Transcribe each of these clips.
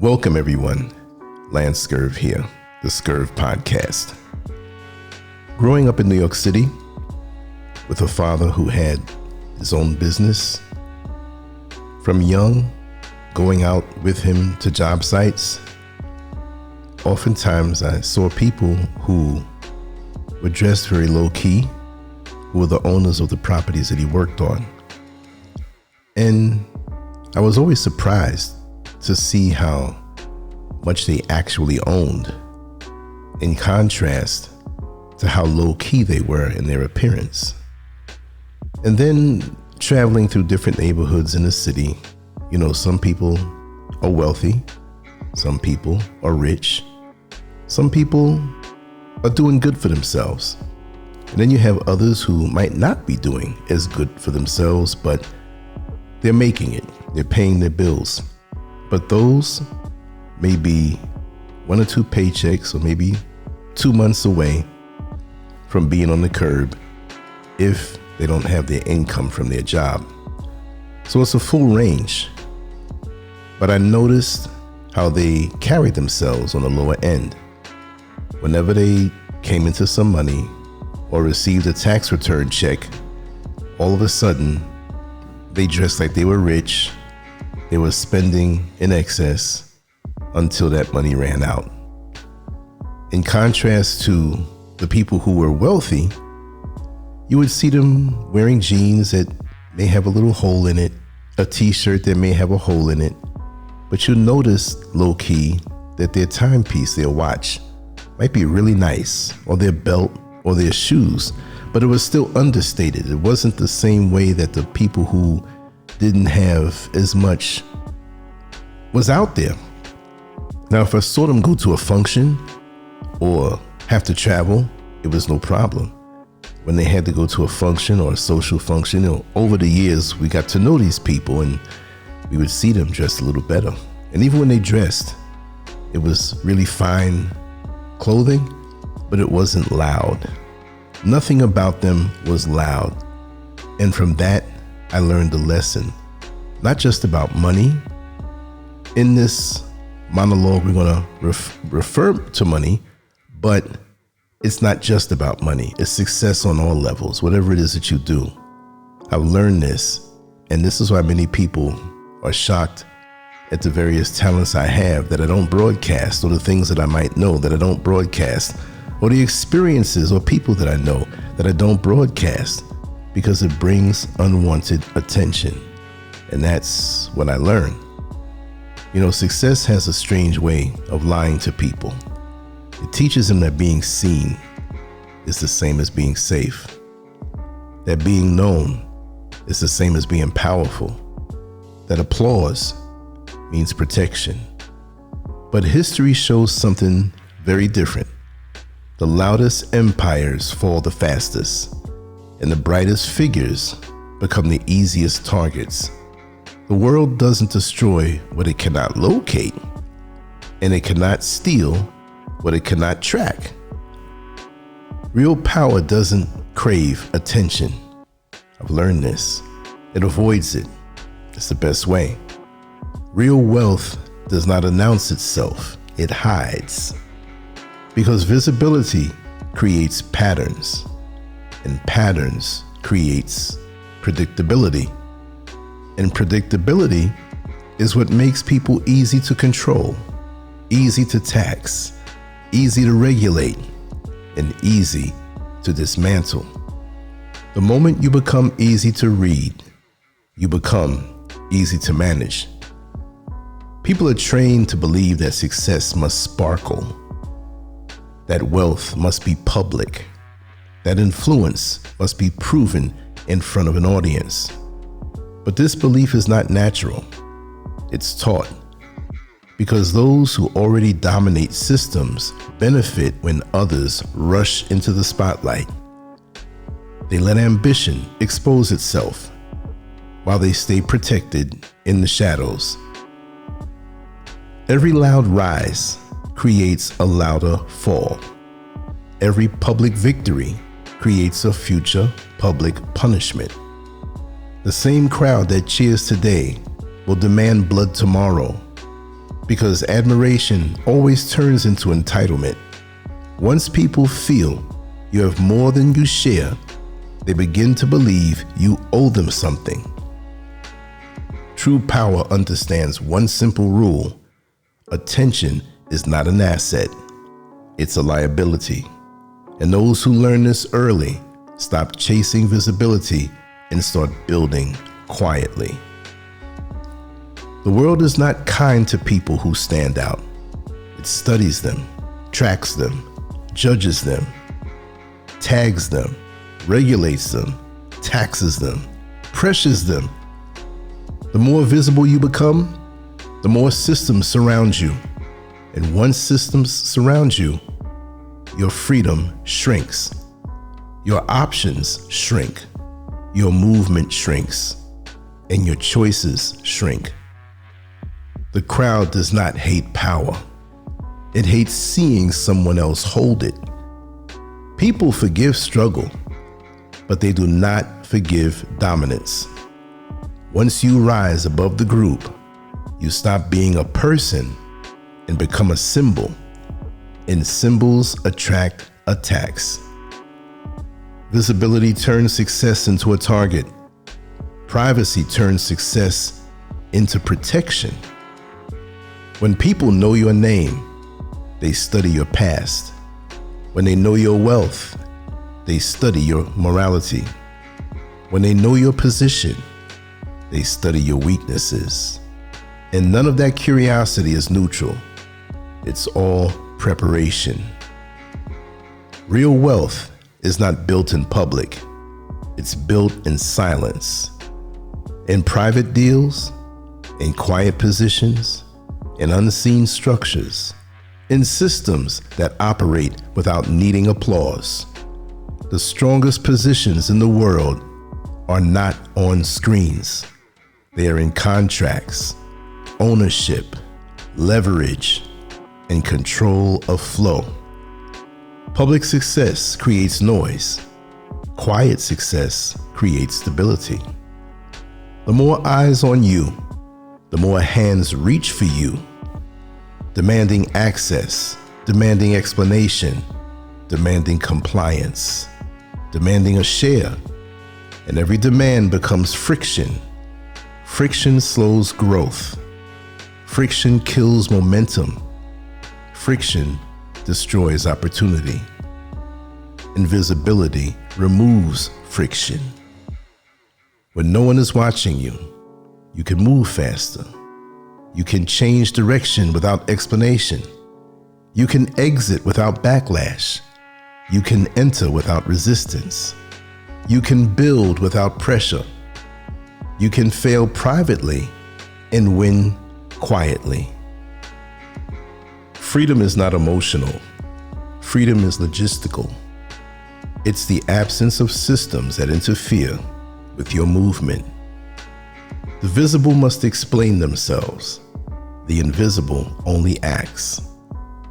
Welcome everyone, LANCESCURV here, the Scurv podcast. Growing up in New York City with a father who had his own business, from young, going out with him to job sites, oftentimes I saw people who were dressed very low key, who were the owners of the properties that he worked on. And I was always surprised to see how much they actually owned, in contrast to how low-key they were in their appearance. And then traveling through different neighborhoods in the city, some people are wealthy, some people are rich, some people are doing good for themselves. And then you have others who might not be doing as good for themselves, but they're making it, they're paying their bills. But those may be 1 or 2 paychecks or maybe 2 months away from being on the curb if they don't have their income from their job. So it's a full range. But I noticed how they carried themselves on the lower end. Whenever they came into some money or received a tax return check, all of a sudden they dressed like they were rich. They were spending in excess until that money ran out. In contrast to the people who were wealthy, you would see them wearing jeans that may have a little hole in it, a t-shirt that may have a hole in it, but you'll notice low-key that their timepiece, their watch, might be really nice, or their belt, or their shoes, but it was still understated. It wasn't the same way that the people who didn't have as much was out there. Now, if I saw them go to a function or have to travel, it was no problem. When they had to go to a function or a social function, over the years, we got to know these people and we would see them dressed a little better. And even when they dressed, it was really fine clothing, but it wasn't loud. Nothing about them was loud. And from that, I learned a lesson, not just about money. In this monologue, we're going to refer to money, but it's not just about money. It's success on all levels, whatever it is that you do. I've learned this, and this is why many people are shocked at the various talents I have that I don't broadcast, or the things that I might know that I don't broadcast, or the experiences or people that I know that I don't broadcast, because it brings unwanted attention. And that's what I learned. Success has a strange way of lying to people. It teaches them that being seen is the same as being safe, that being known is the same as being powerful, that applause means protection. But history shows something very different. The loudest empires fall the fastest, and the brightest figures become the easiest targets. The world doesn't destroy what it cannot locate, and it cannot steal what it cannot track. Real power doesn't crave attention. I've learned this. It avoids it. It's the best way. Real wealth does not announce itself. It hides. Because visibility creates patterns, and patterns creates predictability. And predictability is what makes people easy to control, easy to tax, easy to regulate, and easy to dismantle. The moment you become easy to read, you become easy to manage. People are trained to believe that success must sparkle, that wealth must be public, that influence must be proven in front of an audience. But this belief is not natural. It's taught, because those who already dominate systems benefit when others rush into the spotlight. They let ambition expose itself while they stay protected in the shadows. Every loud rise creates a louder fall. Every public victory creates a future public punishment. The same crowd that cheers today will demand blood tomorrow. because admiration always turns into entitlement. Once people feel you have more than you share, they begin to believe you owe them something. True power understands one simple rule: attention is not an asset, it's a liability. And those who learn this early stop chasing visibility and start building quietly. The world is not kind to people who stand out. It studies them, tracks them, judges them, tags them, regulates them, taxes them, pressures them. The more visible you become, the more systems surround you. And once systems surround you, your freedom shrinks. Your options shrink. Your movement shrinks. And your choices shrink. The crowd does not hate power. It hates seeing someone else hold it. People forgive struggle, but they do not forgive dominance. Once you rise above the group, you stop being a person and become a symbol. And symbols attract attacks. Visibility turns success into a target. Privacy turns success into protection. When people know your name, they study your past. When they know your wealth, they study your morality. When they know your position, they study your weaknesses. And none of that curiosity is neutral. It's all preparation. Real wealth is not built in public. It's built in silence. In private deals, in quiet positions, in unseen structures, in systems that operate without needing applause. The strongest positions in the world are not on screens. They are in contracts, ownership, leverage, and control of flow. Public success creates noise. Quiet success creates stability. The more eyes on you, the more hands reach for you, demanding access, demanding explanation, demanding compliance, demanding a share. And every demand becomes friction. Friction slows growth. Friction kills momentum. Friction destroys opportunity. Invisibility removes friction. When no one is watching you, you can move faster. You can change direction without explanation. You can exit without backlash. You can enter without resistance. You can build without pressure. You can fail privately and win quietly. Freedom is not emotional. Freedom is logistical. It's the absence of systems that interfere with your movement. The visible must explain themselves. The invisible only acts.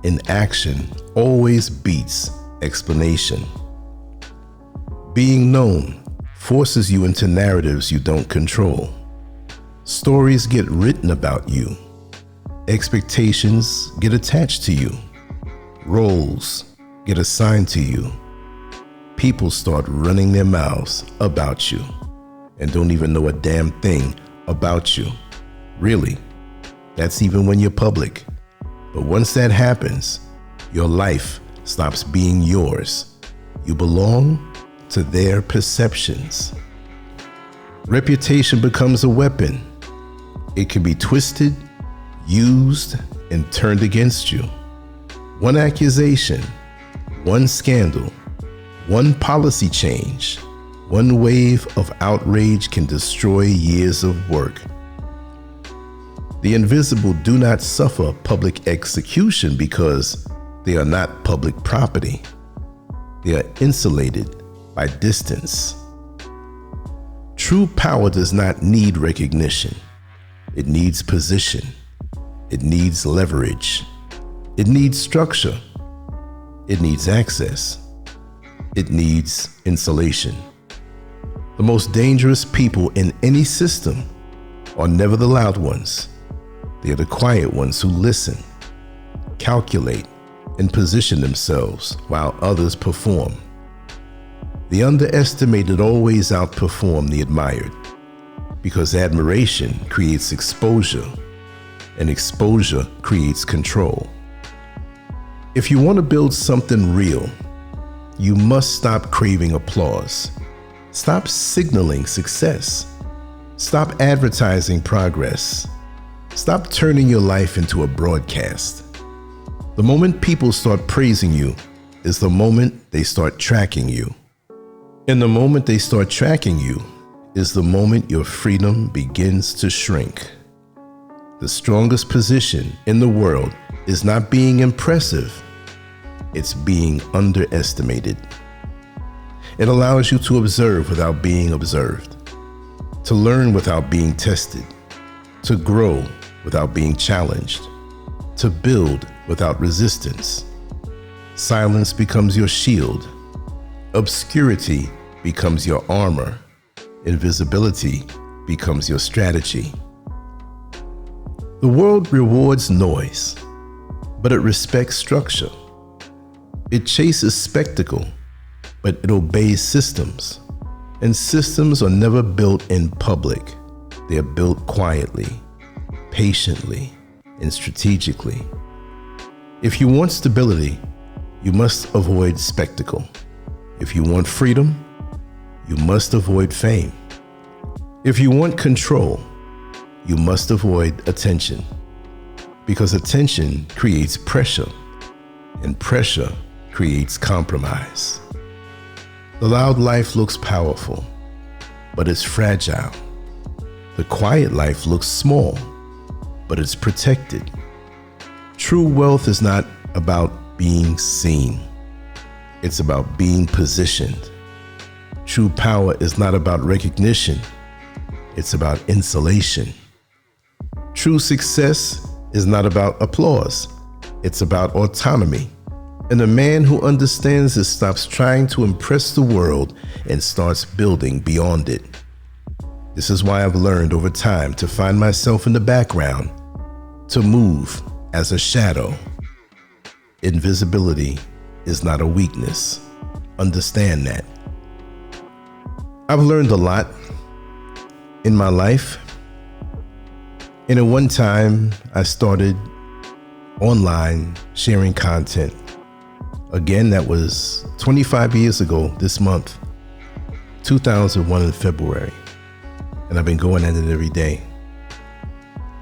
And action always beats explanation. Being known forces you into narratives you don't control. Stories get written about you. Expectations get attached to you. Roles get assigned to you. People start running their mouths about you and don't even know a damn thing about you. Really, that's even when you're public. But once that happens, your life stops being yours. You belong to their perceptions. Reputation becomes a weapon. It can be twisted, used, and turned against you. One accusation, one scandal, one policy change, one wave of outrage can destroy years of work. The invisible do not suffer public execution because they are not public property. They are insulated by distance. True power does not need recognition. It needs position. It needs leverage. It needs structure. It needs access. It needs insulation. The most dangerous people in any system are never the loud ones. They are the quiet ones who listen, calculate, and position themselves while others perform. The underestimated always outperform the admired, because admiration creates exposure, and exposure creates control. If you want to build something real, you must stop craving applause. Stop signaling success. Stop advertising progress. Stop turning your life into a broadcast. The moment people start praising you is the moment they start tracking you. And the moment they start tracking you is the moment your freedom begins to shrink. The strongest position in the world is not being impressive, it's being underestimated. It allows you to observe without being observed, to learn without being tested, to grow without being challenged, to build without resistance. Silence becomes your shield. Obscurity becomes your armor. Invisibility becomes your strategy. The world rewards noise, but it respects structure. It chases spectacle, but it obeys systems. And systems are never built in public. They are built quietly, patiently, and strategically. If you want stability, you must avoid spectacle. If you want freedom, you must avoid fame. If you want control, you must avoid attention, because attention creates pressure, and pressure creates compromise. The loud life looks powerful, but it's fragile. The quiet life looks small, but it's protected. True wealth is not about being seen. It's about being positioned. True power is not about recognition. It's about insulation. True success is not about applause. It's about autonomy. And a man who understands this stops trying to impress the world and starts building beyond it. This is why I've learned over time to find myself in the background, to move as a shadow. Invisibility is not a weakness. Understand that. I've learned a lot in my life. And at one time, I started online sharing content. Again, that was 25 years ago this month, 2001 in February. And I've been going at it every day.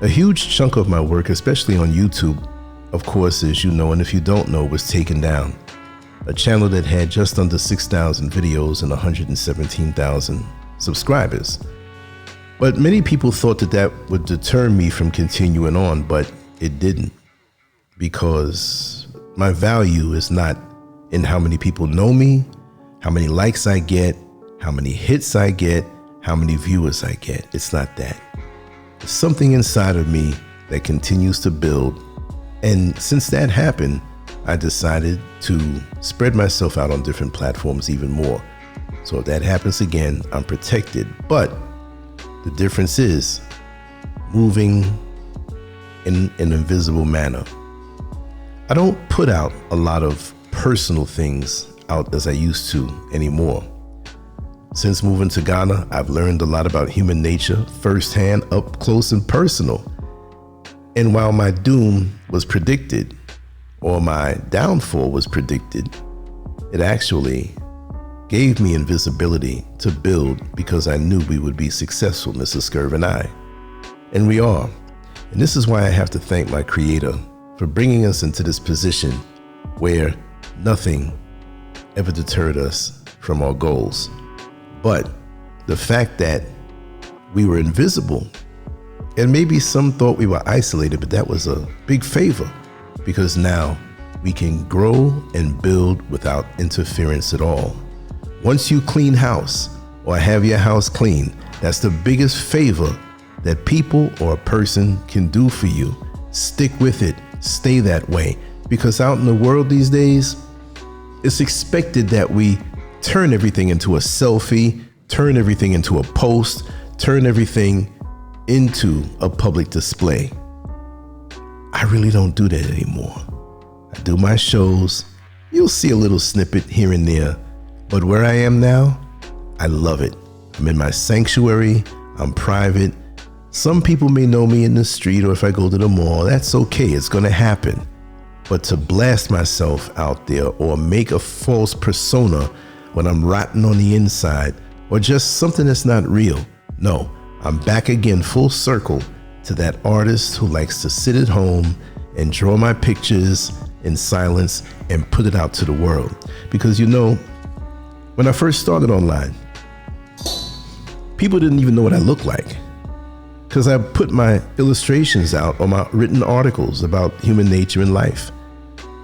A huge chunk of my work, especially on YouTube, of course, as you know, and if you don't know, was taken down. A channel that had just under 6,000 videos and 117,000 subscribers. But many people thought that that would deter me from continuing on, but it didn't, because my value is not in how many people know me, how many likes I get, how many hits I get, how many viewers I get. It's not that. It's something inside of me that continues to build. And since that happened, I decided to spread myself out on different platforms even more. So if that happens again, I'm protected. But the difference is moving in an invisible manner. I don't put out a lot of personal things out as I used to anymore. Since moving to Ghana, I've learned a lot about human nature firsthand, up close and personal. And while my doom was predicted, or my downfall was predicted, it actually gave me invisibility to build, because I knew we would be successful, Mr. Scurv and I. And we are. And this is why I have to thank my Creator for bringing us into this position where nothing ever deterred us from our goals. But the fact that we were invisible, and maybe some thought we were isolated, but that was a big favor, because now we can grow and build without interference at all. Once you clean house or have your house clean, that's the biggest favor that people or a person can do for you. Stick with it, stay that way, because out in the world these days, it's expected that we turn everything into a selfie, turn everything into a post, turn everything into a public display. I really don't do that anymore. I do my shows. You'll see a little snippet here and there, but where I am now, I love it. I'm in my sanctuary. I'm private. Some people may know me in the street or if I go to the mall. That's okay. It's going to happen. But to blast myself out there or make a false persona when I'm rotten on the inside or just something that's not real. No, I'm back again full circle to that artist who likes to sit at home and draw my pictures in silence and put it out to the world. Because you know, when I first started online, people didn't even know what I looked like, because I put my illustrations out or my written articles about human nature and life.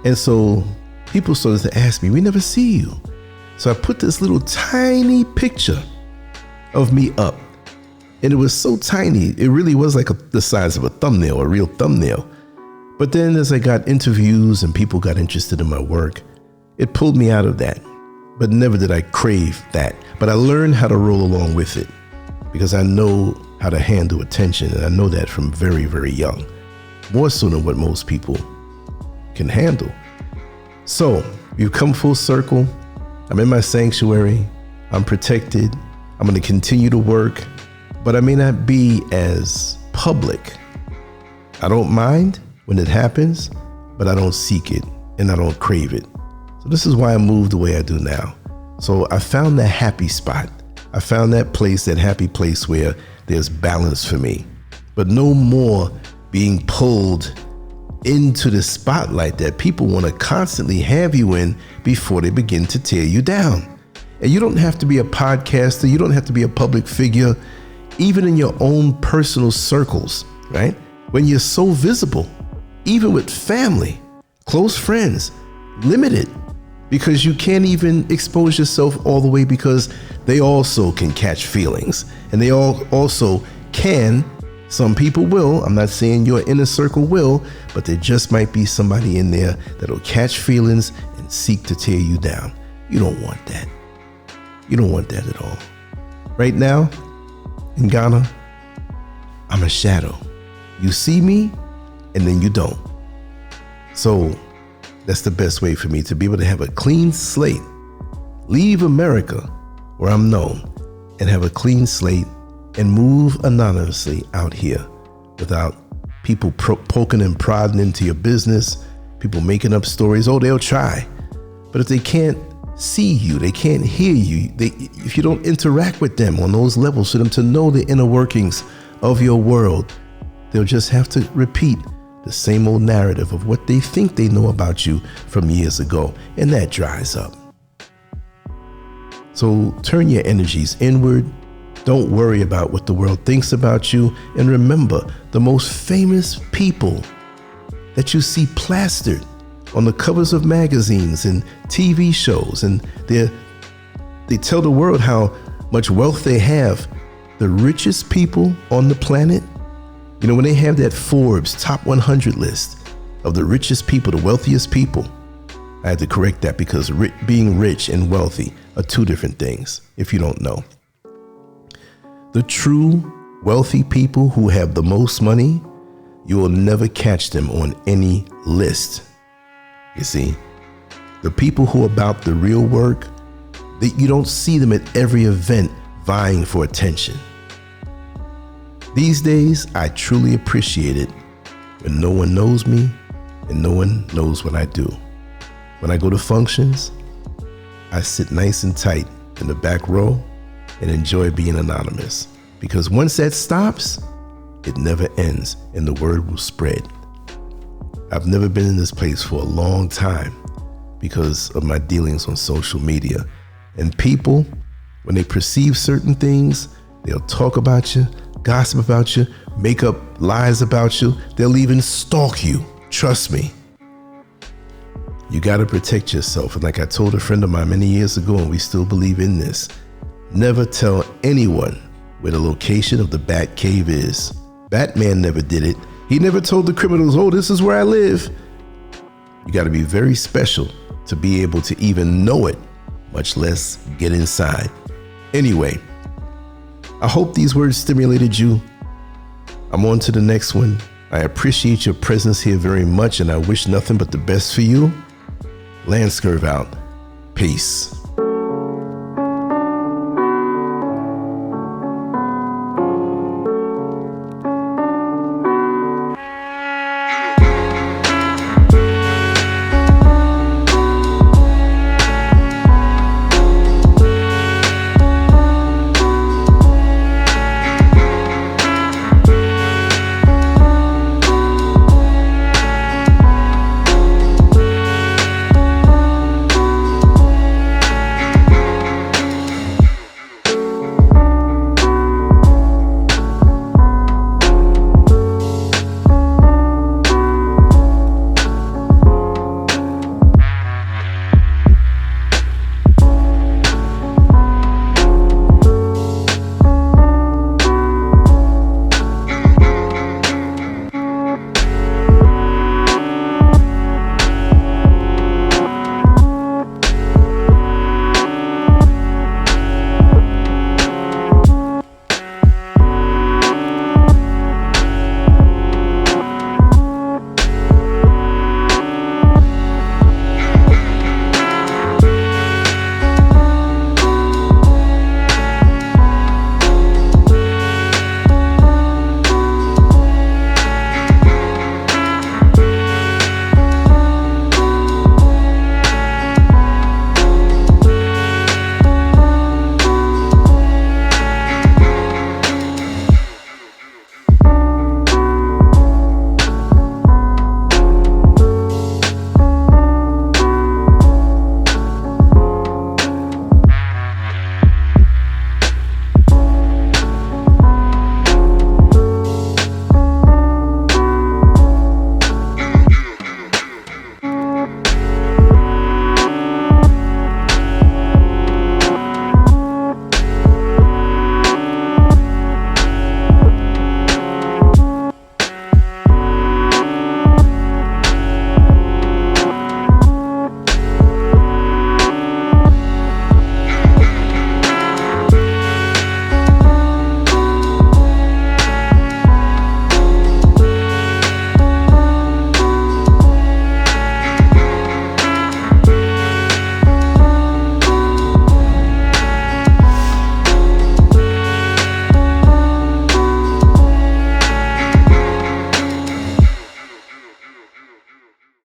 And so people started to ask me, we never see you. So I put this little tiny picture of me up, and it was so tiny, it really was like the size of a thumbnail, a real thumbnail. But then as I got interviews and people got interested in my work, it pulled me out of that. But never did I crave that. But I learned how to roll along with it because I know how to handle attention. And I know that from very, very young, more so than what most people can handle. So you've come full circle. I'm in my sanctuary. I'm protected. I'm going to continue to work, but I may not be as public. I don't mind when it happens, but I don't seek it and I don't crave it. So this is why I moved the way I do now. So I found that happy spot. I found that place, that happy place where there's balance for me, but no more being pulled into the spotlight that people want to constantly have you in before they begin to tear you down. And you don't have to be a podcaster. You don't have to be a public figure, even in your own personal circles, right? When you're so visible, even with family, close friends, limited, because you can't even expose yourself all the way because they also can catch feelings and they all also can. Some people will. I'm not saying your inner circle will, but there just might be somebody in there that'll catch feelings and seek to tear you down. You don't want that. You don't want that at all. Right now in Ghana, I'm a shadow. You see me and then you don't. So that's the best way for me to be able to have a clean slate, leave America where I'm known and have a clean slate and move anonymously out here without people poking and prodding into your business, people making up stories. Oh, they'll try. But if they can't see you, they can't hear you, if you don't interact with them on those levels for them to know the inner workings of your world, they'll just have to repeat the same old narrative of what they think they know about you from years ago, and that dries up. So turn your energies inward. Don't worry about what the world thinks about you. And remember, the most famous people that you see plastered on the covers of magazines and TV shows, and they tell the world how much wealth they have, the richest people on the planet, you know, when they have that Forbes top 100 list of the richest people, the wealthiest people, I had to correct that because being rich and wealthy are two different things, if you don't know. The true wealthy people who have the most money, you will never catch them on any list. You see, the people who are about the real work, you don't see them at every event vying for attention. These days, I truly appreciate it when no one knows me and no one knows what I do. When I go to functions, I sit nice and tight in the back row and enjoy being anonymous, because once that stops, it never ends and the word will spread. I've never been in this place for a long time because of my dealings on social media. And people, when they perceive certain things, they'll talk about you, gossip about you, make up lies about you. They'll even stalk you. Trust me. You got to protect yourself. And like I told a friend of mine many years ago, and we still believe in this, never tell anyone where the location of the Bat Cave is. Batman never did it. He never told the criminals, oh, this is where I live. You got to be very special to be able to even know it, much less get inside. Anyway, I hope these words stimulated you. I'm on to the next one. I appreciate your presence here very much, and I wish nothing but the best for you. LANCESCURV out. Peace.